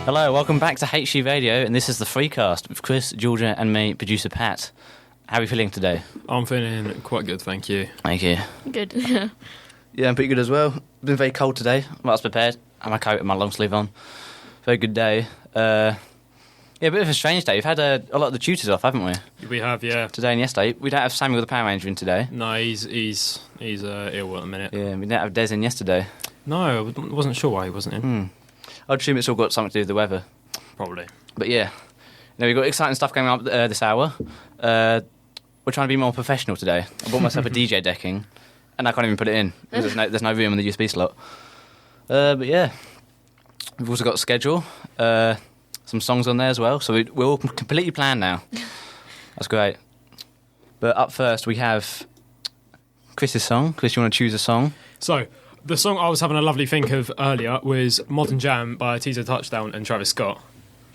Hello, welcome back to HC Radio, and this is the Freecast with Chris, Georgia, and me, producer Pat. How are you feeling today? I'm feeling quite good, thank you. Thank you. Good. Yeah, I'm pretty good as well. Been very cold today. I'm not as prepared. I have my coat and my long sleeve on. Very good day. Yeah, a bit of a strange day. We've had a lot of the tutors off, haven't we? We have, yeah. Today and yesterday. We don't have Samuel the Power Ranger in today. No, he's ill at the minute. Yeah, we didn't have Des in yesterday. No, I wasn't sure why he wasn't in. I'd assume it's all got something to do with the weather. Probably. But yeah, we've got exciting stuff going on this hour. We're trying to be more professional today. I bought myself a DJ decking, and I can't even put it in. Because there's no room in the USB slot. But yeah, we've also got a schedule, some songs on there as well. So we're all completely planned now. That's great. But up first, we have Chris's song. Chris, you want to choose a song? So, the song I was having a lovely think of earlier was Modern Jam by Teaser Touchdown and Travis Scott.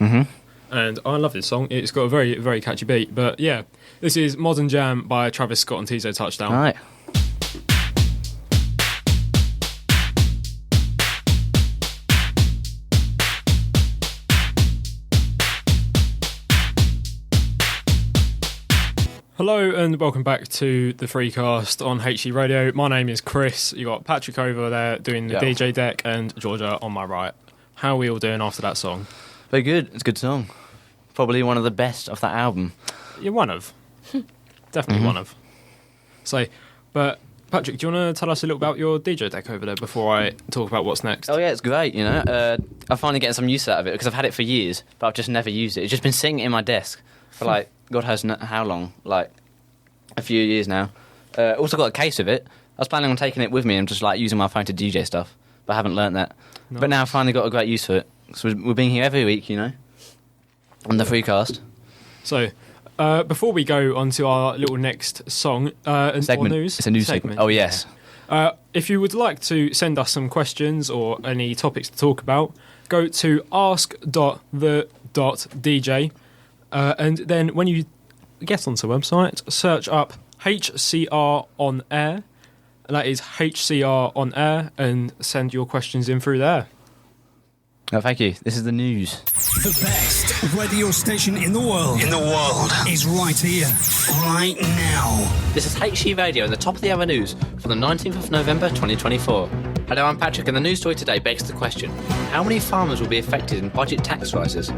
Mm-hmm. And I love this song. It's got a very, very catchy beat. But yeah, this is Modern Jam by Travis Scott and Teaser Touchdown. All right. Hello and welcome back to the Freecast on HE Radio. My name is Chris. You got Patrick over there doing the DJ deck and Georgia on my right. How are we all doing after that song? Very good. It's a good song. Probably one of the best of that album. You're one of. Definitely one of. So, but Patrick, do you want to tell us a little about your DJ deck over there before I talk about what's next? Oh yeah, it's great, I'm finally getting some use out of it because I've had it for years, but I've just never used it. It's just been sitting in my desk for like, God knows how long, like a few years now. Also got a case of it. I was planning on taking it with me and just like using my phone to DJ stuff, but I haven't learnt that. Nice. But now I've finally got a great use for it. So we're being here every week, on the Freecast. So, before we go on to our little next song, segment. Or news, it's a news segment. Oh yes. If you would like to send us some questions or any topics to talk about, go to ask.the.dj, and then when you get onto the website, search up HCR on air. That is HCR on air, and send your questions in through there. Oh, thank you. This is the news. The best radio station in the world is right here, right now. This is HE Radio and the top of the hour news for the 19th of November 2024. Hello, I'm Patrick, and the news story today begs the question: how many farmers will be affected in budget tax rises?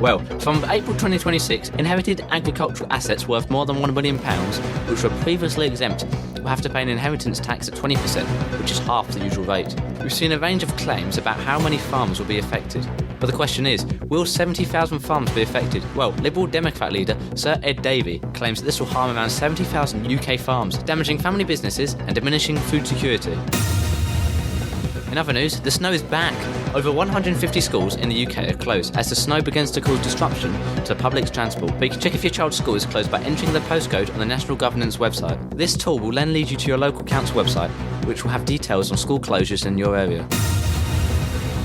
Well, from April 2026, inherited agricultural assets worth more than £1 million, which were previously exempt, will have to pay an inheritance tax at 20%, which is half the usual rate. We've seen a range of claims about how many farmers will be affected. But the question is, will 70,000 farmers be affected? Well, Liberal Democrat leader Sir Ed Davey claims that this will harm around 70,000 UK farms, damaging family businesses and diminishing food security. In other news, the snow is back. Over 150 schools in the UK are closed as the snow begins to cause disruption to public transport. But you can check if your child's school is closed by entering the postcode on the National Governance website. This tool will then lead you to your local council website, which will have details on school closures in your area.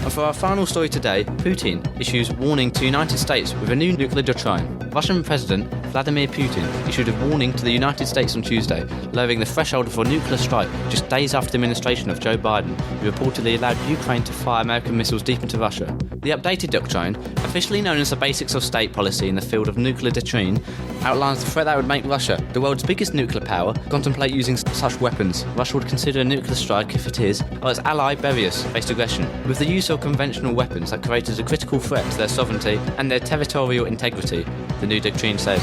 And for our final story today, Putin issues warning to United States with a new nuclear doctrine. Russian President Vladimir Putin issued a warning to the United States on Tuesday, lowering the threshold for a nuclear strike just days after the administration of Joe Biden, who reportedly allowed Ukraine to fire American missiles deep into Russia. The updated doctrine, officially known as the Basics of State Policy in the field of nuclear doctrine, outlines the threat that would make Russia, the world's biggest nuclear power, contemplate using such weapons. Russia would consider a nuclear strike if it is, or its ally Belarus faced aggression, with the use of conventional weapons that created a critical threat to their sovereignty and their territorial integrity, the new doctrine said.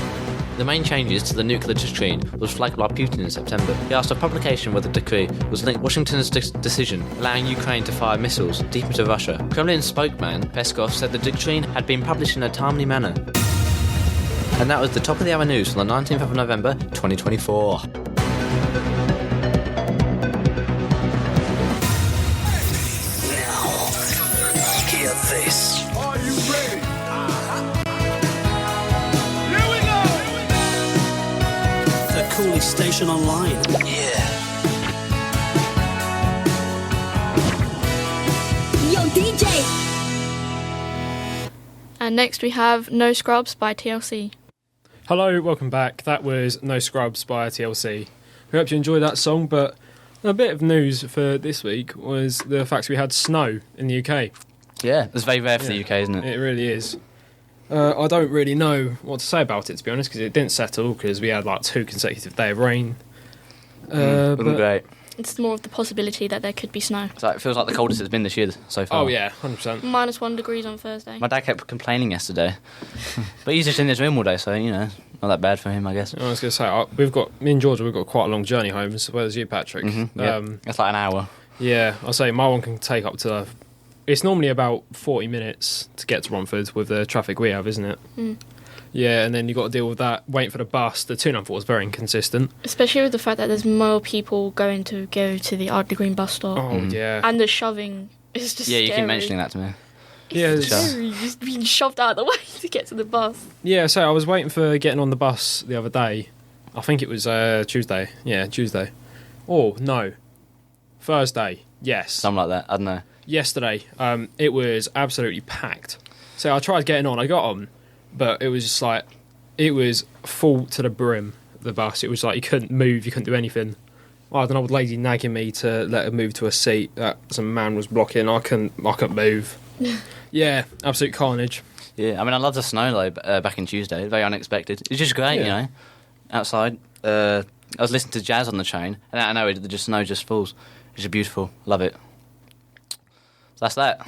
The main changes to the nuclear doctrine was flagged by Putin in September. He asked a publication whether the decree was linked to Washington's decision allowing Ukraine to fire missiles deep into Russia. Kremlin spokesman Peskov said the doctrine had been published in a timely manner. And that was the top of the hour news on the 19th of November 2024. Hear this. Are you ready? Here we go! The coolest station online. Yeah. Yo, DJ! And next we have No Scrubs by TLC. Hello, welcome back. That was No Scrubs by TLC. We hope you enjoyed that song, but a bit of news for this week was the fact we had snow in the UK. Yeah, it's very rare for the UK, isn't it? It really is. I don't really know what to say about it, to be honest, because it didn't settle because we had like 2 consecutive days of rain. Wasn't But- great. It's more of the possibility that there could be snow. So it feels like the coldest it's been this year so far. Oh yeah, 100%. -1 degrees on Thursday. My dad kept complaining yesterday, but he's just in his room all day, so not that bad for him, I guess. I was going to say, me and Georgia, we've got quite a long journey home, as well as you, Patrick. Yeah, it's like an hour. Yeah, I'll say my one can take up to. It's normally about 40 minutes to get to Romford with the traffic we have, isn't it? Mm. Yeah, and then you've got to deal with that, waiting for the bus. The 294 is very inconsistent. Especially with the fact that there's more people going to go to the Ardley Green bus stop. Oh, yeah. And the shoving is just Yeah, you scary. keep mentioning that to me. Yeah, It's it's- scary. You're just being shoved out of the way to get to the bus. Yeah, so I was waiting for getting on the bus the other day. I think it was Tuesday. Yeah, Tuesday. Oh, no. Thursday. Yes. Something like that. I don't know. Yesterday, it was absolutely packed. So I tried getting on. I got on, but it was just like, it was full to the brim, the bus. It was like you couldn't move, you couldn't do anything. I had an old lady nagging me to let her move to a seat that some man was blocking. I couldn't move. Yeah, absolute carnage. Yeah, I mean, I love the snow though. Back in Tuesday, very unexpected. It's just great, Yeah. Outside. I was listening to jazz on the train, and out of nowhere, the snow just falls. It's just beautiful. Love it. So that's that.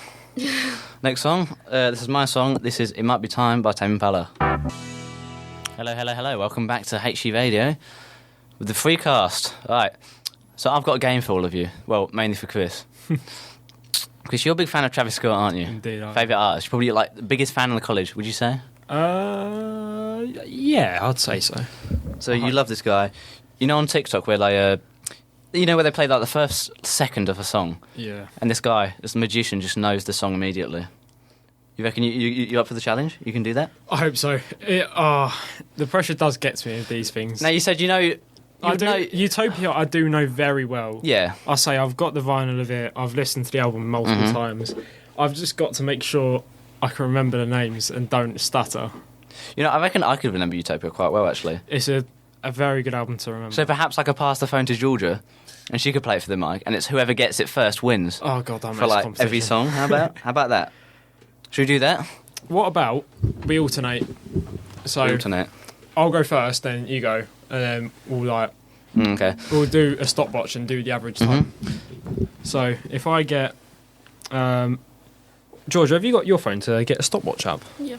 Next song. This is my song. This is "It Might Be Time" by Tame Impala. Hello, hello, hello. Welcome back to HE Radio with the free cast. All right. So I've got a game for all of you. Well, mainly for Chris. Chris, you're a big fan of Travis Scott, aren't you? Indeed, I am. Favourite artist? You're probably like the biggest fan in the college, would you say? Yeah, I'd say so. So you love this guy. You know on TikTok where they, where they play like the first second of a song, Yeah. and this guy, this magician, just knows the song immediately. You reckon you up for the challenge? You can do that? I hope so. The pressure does get to me with these things. Now you said I do, Utopia, I do know very well. Yeah. I say I've got the vinyl of it. I've listened to the album multiple times. I've just got to make sure I can remember the names and don't stutter. I reckon I could remember Utopia quite well actually. It's a very good album to remember. So perhaps I could pass the phone to Georgia, and she could play it for the mic, and it's whoever gets it first wins Oh god, that for makes like competition. every song. How about that? Should we do that? What about we alternate? So Alternate. I'll go first, then you go, and then Okay. we'll do a stopwatch and do the average time. So if I get, Georgia, have you got your phone to get a stopwatch up? Yeah.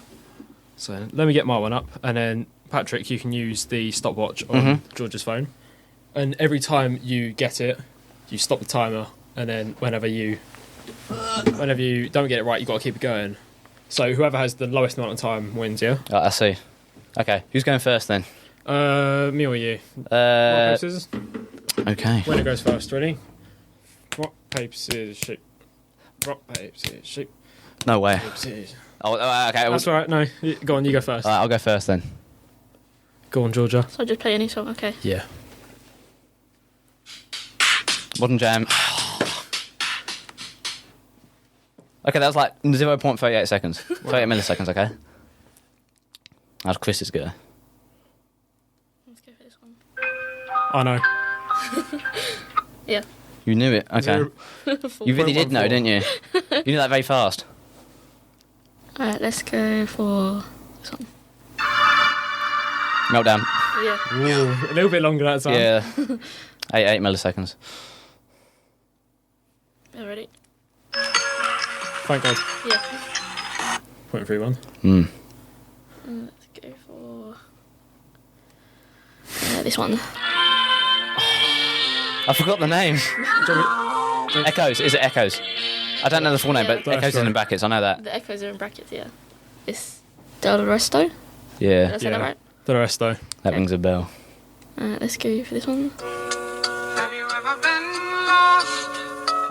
So let me get my one up, and then Patrick, you can use the stopwatch on George's phone. And every time you get it, you stop the timer, and then whenever you don't get it right, you got to keep it going. So whoever has the lowest amount of time wins. Yeah. I see. Okay. Who's going first then? Me or you? Rock, paper, scissors. Okay. Winner goes first. Ready? Rock, paper, scissors, shoot. Rock, paper, scissors, shoot. No way. Paper, scissors. Oh, okay. That's all right. No, go on. You go first. I'll go first then. Go on, Georgia. So I just play any song, okay. Yeah. Modern Jam. Okay, that was like 0.38 seconds. 38 milliseconds, okay? How's Chris's go? Let's go for this one. I know. Yeah. You knew it, okay. You really did know, 4.14. didn't you? You knew that very fast. Alright, let's go for this one. Meltdown. Yeah. Ooh, a little bit longer that time. Yeah. 8 milliseconds. You ready? Thank God. Yeah. 0.31. Let's go for this one. I forgot the name. Echoes. Is it Echoes? I don't know the full name, but Yeah. Echoes is in brackets. I know that. The echoes are in brackets, yeah. It's Del Resto. Did I Yeah, say that right? The rest though. that rings a bell. Let's go for this one.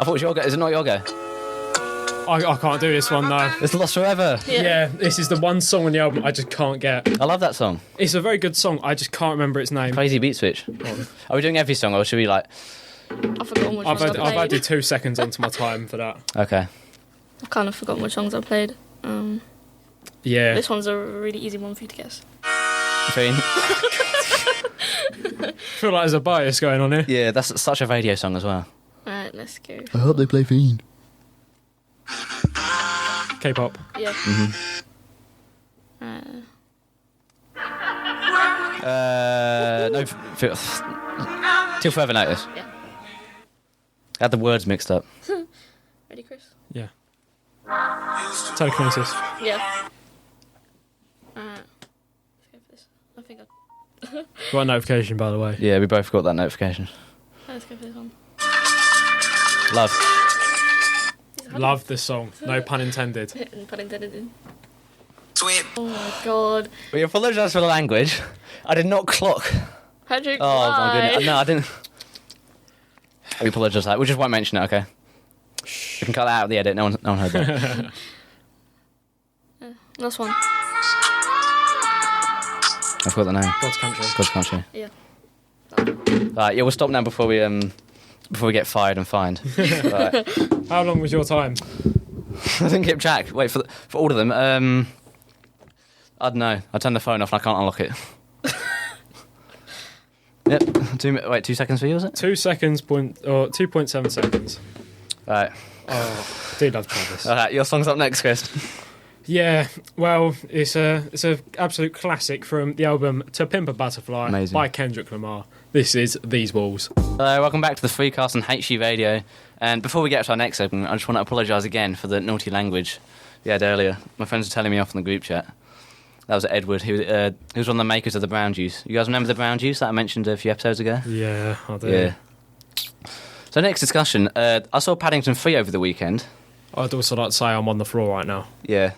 I thought it was your go. Is it not your go? I can't do this one though. It's Lost Forever. Yeah, this is the one song on the album I just can't get. I love that song. It's a very good song. I just can't remember its name. Crazy Beat Switch. Are we doing every song, or should we like? I've forgotten which I've songs I I've played. added 2 seconds onto my time for that. Okay. I've kind of forgotten which songs I played. Yeah. This one's a really easy one for you to guess. Fiend. I feel like there's a bias going on here. Yeah, that's such a radio song as well. Alright, let's go. I hope they play Fiend. K-pop. Yeah. No, till further notice. Yeah. I had the words mixed up. Ready, Chris? Yeah. Telekinesis. Yeah. Let's go for this. I think Got a notification, by the way. Yeah, we both got that notification. let's go for this one. Love. Love this song. No pun intended. Pun intended. Sweet. Oh my god. We apologise for the language. I did not clock. Patrick, Oh why? my goodness. No, I didn't. We apologise for that. We just won't mention it, okay? We can cut that out of the edit. No one heard that. Last one. I forgot the name. God's country. God's Country. Yeah. Right, yeah, we'll stop now before we get fired and fined. Right. How long was your time? I didn't keep track. Wait, for all of them, I don't know. I turned the phone off and I can't unlock it. Yep. 2 seconds for you, was it? 2 seconds, 2.7 seconds. Right. Oh, do love Travis. Alright, your song's up next, Chris. Yeah, well, it's a absolute classic from the album To Pimp a Butterfly Amazing. by Kendrick Lamar. This is These Walls. Welcome back to the Freecast on HG Radio. And before we get to our next segment, I just want to apologise again for the naughty language we had earlier. My friends were telling me off in the group chat. That was Edward. He was one of the makers of the brown juice. You guys remember the brown juice that I mentioned a few episodes ago? Yeah, I do. Yeah. So next discussion. I saw Paddington 3 over the weekend. I'd also like to say I'm on the floor right now. Yeah.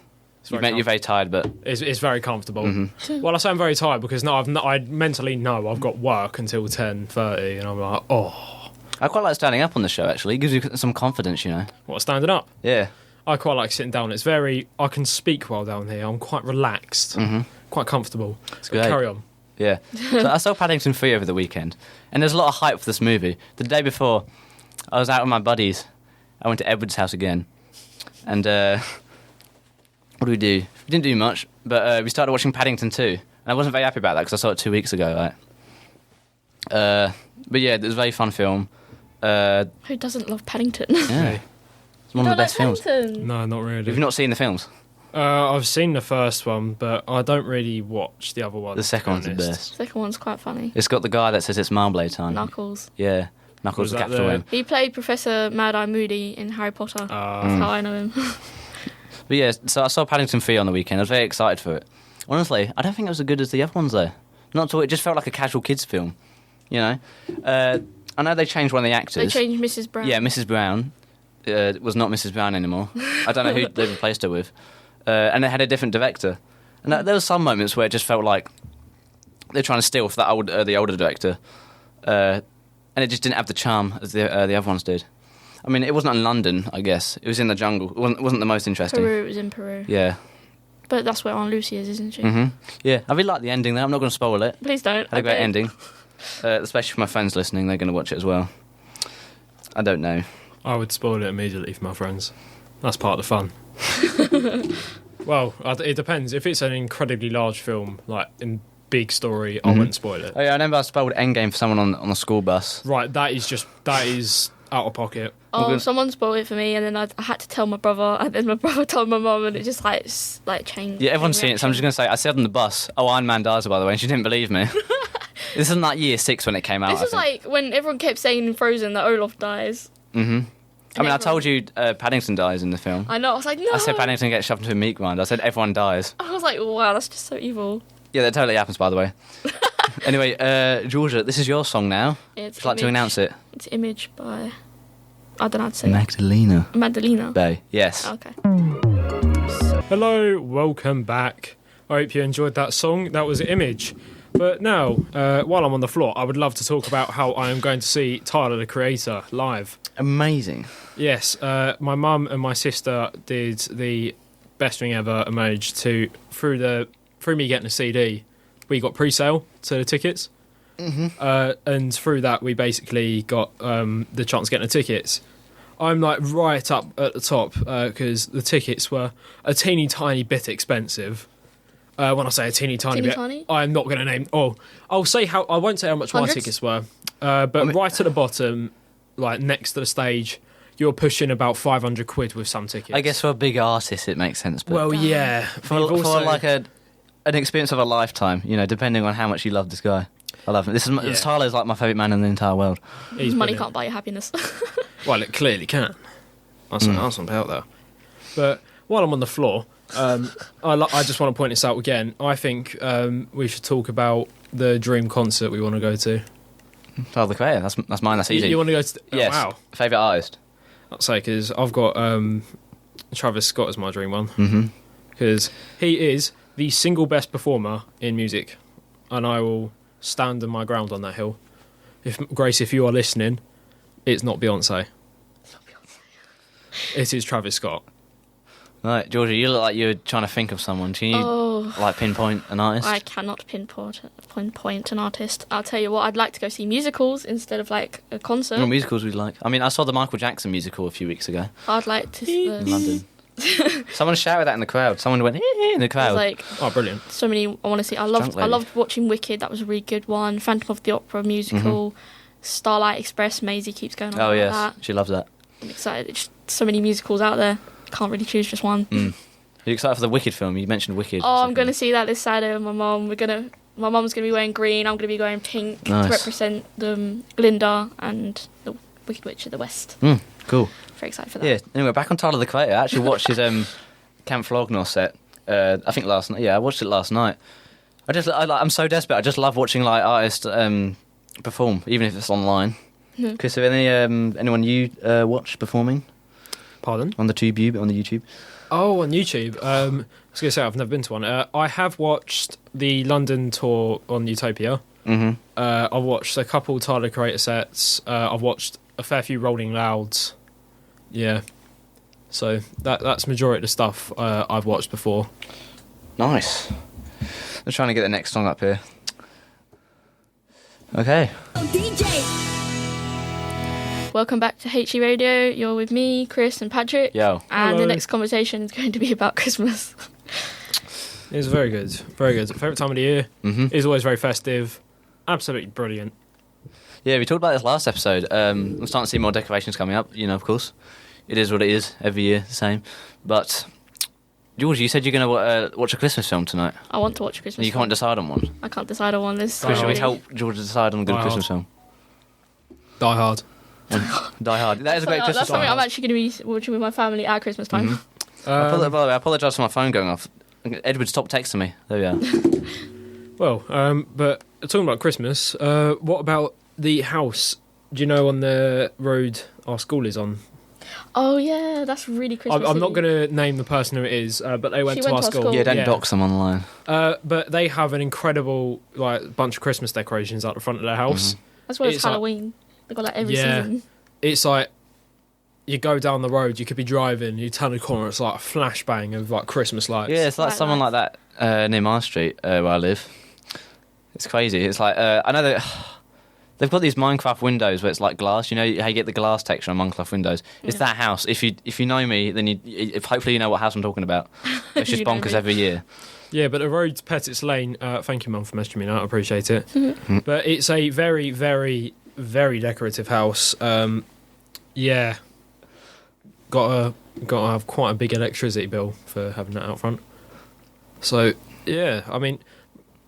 very You're very tired, but It's very comfortable. Well, I say I'm very tired because I mentally know I've got work until 10:30, and I'm like, oh, I quite like standing up on the show, actually. It gives you some confidence, you know. what, standing up? Yeah. I quite like sitting down. I can speak well down here. I'm quite relaxed, quite comfortable. It's great. Carry on. Yeah. So I saw Paddington 3 over the weekend, and there's a lot of hype for this movie. The day before, I was out with my buddies. I went to Edward's house again, and what did we do? We didn't do much, but we started watching Paddington 2, and I wasn't very happy about that because I saw it 2 weeks ago, right? But yeah, it was a very fun film. Who doesn't love Paddington? Yeah. It's one of the best films. Paddington? No, not really. Have you not seen the films? I've seen the first one, but I don't really watch the other ones. The second one's the to be honest. best. Second one's quite funny. It's got the guy that says it's Marmalade time. Knuckles. Yeah. Knuckles Was the that capital the- M. He played Professor Mad Eye Moody in Harry Potter. That's how I know him. But yeah, so I saw Paddington 3 on the weekend. I was very excited for it. Honestly, I don't think it was as good as the other ones, though. Not at all. It just felt like a casual kids' film, you know? I know they changed one of the actors. They changed Mrs. Brown. Yeah, Mrs. Brown was not Mrs. Brown anymore. I don't know who they replaced her with. And it had a different director. And there were some moments where it just felt like they're trying to steal for the older director. And it just didn't have the charm as the other ones did. I mean, it wasn't in London, I guess. It was in the jungle. It wasn't the most interesting. Peru, it was in Peru. Yeah. But that's where Aunt Lucy is, isn't she? Yeah, I really like the ending there. I'm not going to spoil it. Please don't. Had a great Okay. ending. Especially for my friends listening, they're going to watch it as well. I don't know. I would spoil it immediately for my friends. That's part of the fun. Well, it depends. If it's an incredibly large film, like in big story, I wouldn't spoil it. Oh yeah, I remember I spoiled Endgame for someone on a school bus. Right, that is out of pocket. Oh, someone spoiled it for me, and then I had to tell my brother, and then my brother told my mum, and it just like changed. Yeah, everyone's seen it, so I'm just going to say, I said on the bus, Iron Man dies, by the way, and she didn't believe me. This is like year 6 when it came out, This is like when everyone kept saying in Frozen that Olaf dies. I mean, I told you Paddington dies in the film. I know. I was like, no. I said Paddington gets shoved into a meat grinder. I said everyone dies. I was like, wow, that's just so evil. Yeah, that totally happens, by the way. Anyway, Georgia, this is your song now. It's Would you like to announce it? It's Image by, I don't know how to say it. Magdalena Magdalena. Bay. Yes. Okay. Hello, welcome back. I hope you enjoyed that song. That was Image. But now, while I'm on the floor, I would love to talk about how I am going to see Tyler, the Creator, live. Amazing. Yes, my mum and my sister did the best thing ever and managed to, through me getting a CD, we got pre-sale to the tickets. And through that, we basically got the chance of getting the tickets. I'm like right up at the top because the tickets were a teeny tiny bit expensive. When I say a teeny tiny bit, tiny? I'm not going to name. Oh, I won't say how much my Hundreds? tickets were, but right at the bottom, like next to the stage, you're pushing about 500 quid with some tickets. I guess for a big artist it makes sense, but Well, yeah. for You've also- like an experience of a lifetime, you know, depending on how much you love this guy. I love him. Tyler's like my favourite man in the entire world. he's Money brilliant. can't buy you happiness. Well, it clearly can. That's about that. But while I'm on the floor, I just want to point this out again. I think we should talk about the dream concert we want to go to. Tyler the Creator, that's mine, that's easy. You want to go to... Yes, Oh, wow. favourite artist. I'd say, because I've got Travis Scott as my dream one. Mm-hmm. Because he is the single best performer in music. And I will stand on my ground on that hill. Grace, if you are listening, it's not Beyonce. It is Travis Scott. Right, Georgia, you look like you're trying to think of someone. Can you like pinpoint an artist? I cannot pinpoint an artist. I'll tell you what, I'd like to go see musicals instead of like a concert. What musicals we'd like? I mean, I saw the Michael Jackson musical a few weeks ago I'd like to in London. Someone shouted that in the crowd. Someone went in the crowd. like Oh, brilliant. so many I want to see. I Drunk lady. loved watching Wicked. That was a really good one. Phantom of the Opera musical. Starlight Express. Maisie keeps going on Oh about yes, that. she loves that. I'm excited. It's just so many musicals out there. Can't really choose just one. Are you excited for the Wicked film? You mentioned Wicked. Oh, I'm going to see that this Saturday with my mum. My mum's going to be wearing green. I'm going to be wearing pink Nice. to represent Glinda and the Wicked Witch of the West. Cool. Very excited for that. Yeah. Anyway, back on Tyler the Creator. I actually watched his Camp Flognar set. I think last night. Yeah, I watched it last night. I'm so desperate. I just love watching like artists perform, even if it's online. Chris, have anyone you watch performing Pardon? on the YouTube? Oh, on YouTube. I was going to say I've never been to one. I have watched the London tour on Utopia. Mm-hmm. I've watched a couple Tyler Creator sets. I've watched a fair few Rolling Louds. Yeah. So that's majority of the stuff I've watched before. Nice. I'm trying to get the next song up here. Okay. Welcome back to HE Radio. You're with me, Chris, and Patrick. Yo. And Hello. the next conversation is going to be about Christmas. It's very good. Very good. Favourite time of the year. Mm-hmm. Is always very festive. Absolutely brilliant. Yeah, we talked about this last episode. I'm starting to see more decorations coming up, you know, of course. It is what it is, every year, the same. But, George, you said you're going to watch a Christmas film tonight. I want to watch a Christmas You film. can't decide on one. I can't decide on one. There's Chris, should we many. help George decide on a good Die Christmas Hard. film? Die Hard. Die Hard. That is a great That's Christmas something film. I'm actually going to be watching with my family at Christmas time. By the way, I apologise for my phone going off. Edward, stop texting me. There we are. Well, but talking about Christmas, what about the house? Do you know on the road our school is on? Oh yeah, that's really Christmas. I'm not going to name the person who it is, but they went She to went our to our school. school. Yeah, don't dox them online. But they have an incredible bunch of Christmas decorations out the front of their house. As well as it's like- Halloween. They've got like every Yeah. season. It's like you go down the road, you could be driving, you turn the corner, it's like a flashbang of like Christmas lights. Yeah, it's like Right, someone nice. like that near my street where I live. It's crazy. It's like I know that they've got these Minecraft windows where it's like glass. You know how you get the glass texture on Minecraft windows. It's that house. If you know me, then if hopefully you know what house I'm talking about. It's just You know bonkers me. every year. Yeah, but the road Pettit's Lane. Thank you, Mum, for messaging me. That I appreciate it. But it's a very, very, very decorative house. Yeah, got to have quite a big electricity bill for having that out front. So yeah, I mean,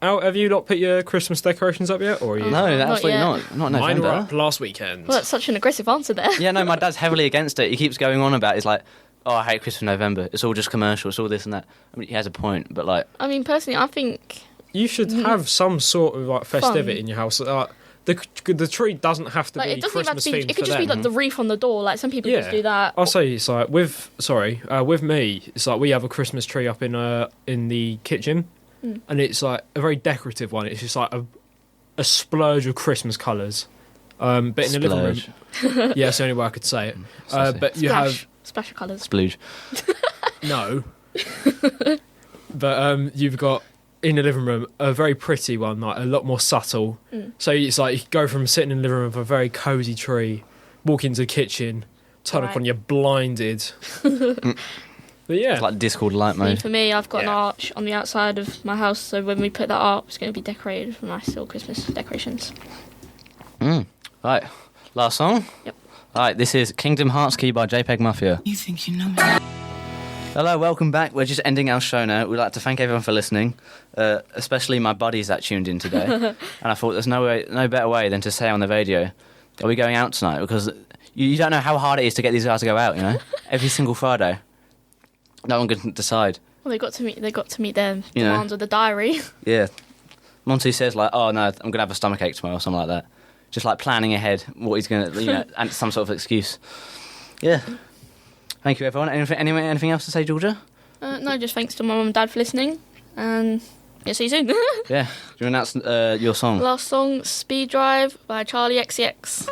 have you not put your Christmas decorations up yet, or are you? No, Not absolutely yet. not. Not in Mine were November. up last weekend. Well, that's such an aggressive answer there. Yeah, no, my dad's heavily against it. He keeps going on about it. He's like, oh, I hate Christmas in November. It's all just commercial. It's all this and that. I mean, he has a point, but like, I mean, personally, I think You should have some sort of like festivity Fun. in your house. The tree doesn't have to like be it doesn't even have Christmas to be. themed It could for just be them. like the wreath on the door. Like some people just do that. I'll say it's like with me, it's like we have a Christmas tree up in the kitchen, and it's like a very decorative one. It's just like a splurge of Christmas colours. But in the living room, splurge. yeah, that's the only way I could say it. Saucy. But you have Splash of colours. Splooge. no, but you've got in the living room a very pretty one, like a lot more subtle. So it's like you could go from sitting in the living room with a very cosy tree, walk into the kitchen, turn up Right. on you're blinded. But yeah, It's like Discord light See, mode. for me, I've got an Yeah. arch on the outside of my house, so when we put that up, it's going to be decorated with nice little Christmas decorations. Right. Last song? Yep. Alright, this is Kingdom Hearts Key by JPEG Mafia. You think you know me? Hello, welcome back. We're just ending our show now. We'd like to thank everyone for listening, especially my buddies that tuned in today. And I thought there's no better way than to say on the radio, are we going out tonight? Because you don't know how hard it is to get these guys to go out, you know? Every single Friday. No one can decide. Well, they got to meet their You know. demands with the diary. Yeah. Monty says, like, oh, no, I'm going to have a stomachache tomorrow or something like that. Just, like, planning ahead what he's going to, you know, and some sort of excuse. Yeah. Thank you, everyone. Anything else to say, Georgia? No, just thanks to my mum and dad for listening. And yeah, see you soon. Yeah. Do you announce your song? Last song, Speed Drive by Charlie XCX.